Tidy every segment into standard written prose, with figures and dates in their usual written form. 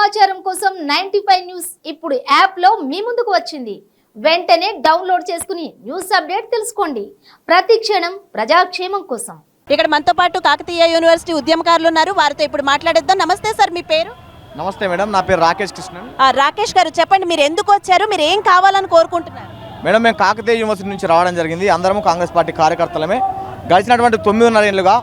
సమాచారం కోసం 95 న్యూస్ ఇప్పుడు యాప్ లో మీ ముందుకు వచ్చింది. వెంటనే డౌన్లోడ్ చేసుకుని న్యూస్ అప్డేట్ తెలుసుకోండి. ప్రతి క్షణం ప్రజాక్షేమం కోసం. ఇక్కడ మనతో పాటు కాకతీయ యూనివర్సిటీ ఉద్యమకారులు ఉన్నారు. వారితో ఇప్పుడు మాట్లాడేద్దాం. నమస్తే సార్, మీ పేరు? నమస్తే మేడం, నా పేరు రాకేష్ కృష్ణన్. రాకేష్ గారు చెప్పండి, మీరు ఎందుకు వచ్చారు, మీరు ఏం కావాలని కోరుకుంటున్నారు? మేడం, మేము కాకతీయ యూనివర్సిటీ నుంచి రావడం జరిగింది. అందరము కాంగ్రెస్ పార్టీ కార్యకర్తలమే. గడిచినటువంటి 9.5 ఏళ్లుగా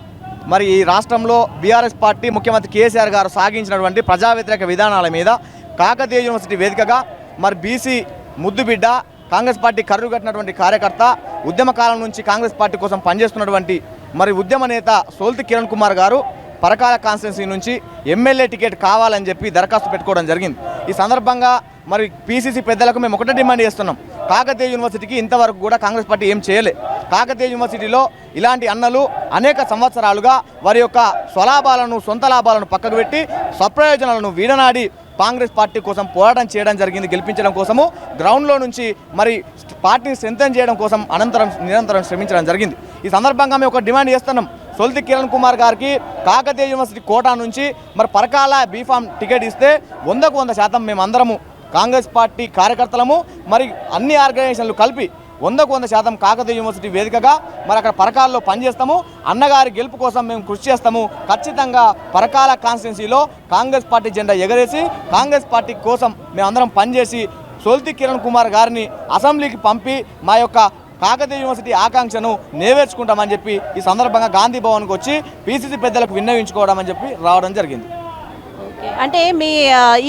మరి ఈ రాష్ట్రంలో బీఆర్ఎస్ పార్టీ ముఖ్యమంత్రి కేసీఆర్ గారు సాగించినటువంటి ప్రజా వ్యతిరేక విధానాల మీద కాకతీయ యూనివర్సిటీ వేదికగా మరి బీసీ ముద్దుబిడ్డ కాంగ్రెస్ పార్టీ కర్రు కట్టినటువంటి కార్యకర్త, ఉద్యమ కాలం నుంచి కాంగ్రెస్ పార్టీ కోసం పనిచేస్తున్నటువంటి మరి ఉద్యమ నేత సోల్తి కిరణ్ కుమార్ గారు పరకాల కాన్స్టిట్యున్సీ నుంచి ఎమ్మెల్యే టికెట్ కావాలని చెప్పి దరఖాస్తు పెట్టుకోవడం జరిగింది. ఈ సందర్భంగా మరి పీసీసీ పెద్దలకు మేము ఒకటే డిమాండ్ చేస్తున్నాం. కాకతీయ యూనివర్సిటీకి ఇంతవరకు కూడా కాంగ్రెస్ పార్టీ ఏం చేయలే. కాకతీయ యూనివర్సిటీలో ఇలాంటి అన్నలు అనేక సంవత్సరాలుగా వారి యొక్క స్వలాభాలను, సొంత లాభాలను పక్కకు పెట్టి స్వప్రయోజనాలను వీడనాడి కాంగ్రెస్ పార్టీ కోసం పోరాటం చేయడం జరిగింది. గెలిపించడం కోసము గ్రౌండ్లో నుంచి మరి పార్టీని స్ట్రెంథెన్ చేయడం కోసం నిరంతరం శ్రమించడం జరిగింది. ఈ సందర్భంగా మేము ఒక డిమాండ్ చేస్తున్నాం. సొల్తి కిరణ్ కుమార్ గారికి కాకతీయ యూనివర్సిటీ కోటా నుంచి మరి పరకాల బీఫామ్ టికెట్ ఇస్తే 100కు 100% మేమందరము కాంగ్రెస్ పార్టీ కార్యకర్తలము మరి అన్ని ఆర్గనైజేషన్లు కలిపి 100కు 100% కాకతీయ యూనివర్సిటీ వేదికగా మరి అక్కడ పరకాలలో పనిచేస్తాము. అన్నగారి గెలుపు కోసం మేము కృషి చేస్తాము. ఖచ్చితంగా పరకాల కాన్స్టిట్యున్సీలో కాంగ్రెస్ పార్టీ జెండా ఎగరేసి కాంగ్రెస్ పార్టీ కోసం మేమందరం పనిచేసి సోల్తి కిరణ్ కుమార్ గారిని అసెంబ్లీకి పంపి మా యొక్క కాకతీయ యూనివర్సిటీ ఆకాంక్షను నెరవేర్చుకుంటామని చెప్పి ఈ సందర్భంగా గాంధీ భవన్కి వచ్చి పీసీసీ పెద్దలకు విన్నవించుకోవడం అని చెప్పి రావడం జరిగింది. అంటే మీ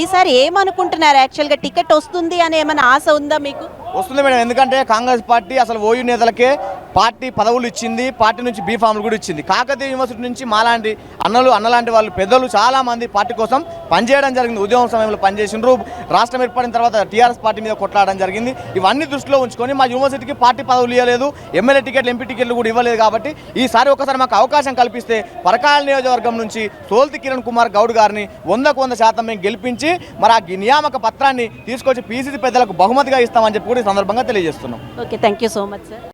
ఈసారి ఏమనుకుంటున్నారు? యాక్చువల్గా టికెట్ వస్తుంది అని ఏమైనా ఆశ ఉందా మీకు? వస్తుంది మేడం, ఎందుకంటే కాంగ్రెస్ పార్టీ అసలు ఓయూ నేతలకే పార్టీ పదవులు ఇచ్చింది, పార్టీ నుంచి బీఫామ్లు కూడా ఇచ్చింది. కాకతీయ యూనివర్సిటీ నుంచి మాలాంటి అన్నలాంటి వాళ్ళు పెద్దలు చాలామంది పార్టీ కోసం పనిచేయడం జరిగింది. ఉద్యమం సమయంలో పనిచేసినారు. రాష్ట్రం ఏర్పడిన తర్వాత టీఆర్ఎస్ పార్టీ మీద కొట్లాడడం జరిగింది. ఇవన్నీ దృష్టిలో ఉంచుకొని మా యూనివర్సిటీకి పార్టీ పదవులు ఇవ్వలేదు, ఎమ్మెల్యే టికెట్లు, ఎంపీ టికెట్లు కూడా ఇవ్వలేదు. కాబట్టి ఈసారి ఒకసారి మాకు అవకాశం కల్పిస్తే పరకాల నియోజకవర్గం నుంచి సోల్తి కిరణ్ కుమార్ గౌడ్ గారిని 100కు 100% మేము గెలిపించి మరి ఆ నియామక పత్రాన్ని తీసుకొచ్చి పీసీసీ పెద్దలకు బహుమతిగా ఇస్తామని చెప్పి కూడా ఈ సందర్భంగా తెలియజేస్తున్నాం. Okay, thank you so much sir.